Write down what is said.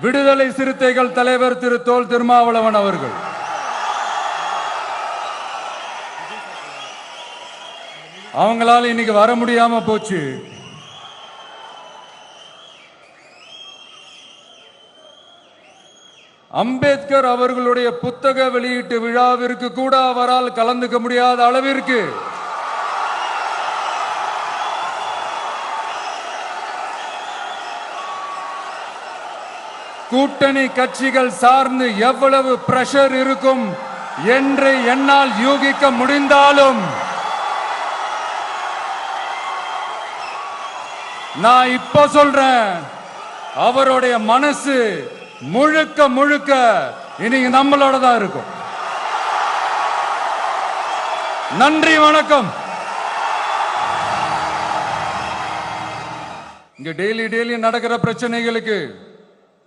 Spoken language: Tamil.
விடுதலை சிறுத்தைகள் தலைவர் திரு தோல் திருமாவளவன் அவர்கள், அவங்களால இன்னைக்கு வர முடியாம போச்சு. அம்பேத்கர் அவர்களுடைய புத்தக வெளியீட்டு விழாவிற்கு கூட அவரால் கலந்துக்க முடியாத அளவிற்கு கூட்டணி கட்சிகள் சார்ந்து எவ்வளவு பிரஷர் இருக்கும் என்று என்னால் யூகிக்க முடிந்தாலும் நான் இப்ப சொல்றேன், அவருடைய மனசு முழுக்க முழுக்க இன்னைக்கு நம்மளோட தான் இருக்கும். நன்றி, வணக்கம். இங்க டெய்லி நடக்கிற பிரச்சனைகளுக்கு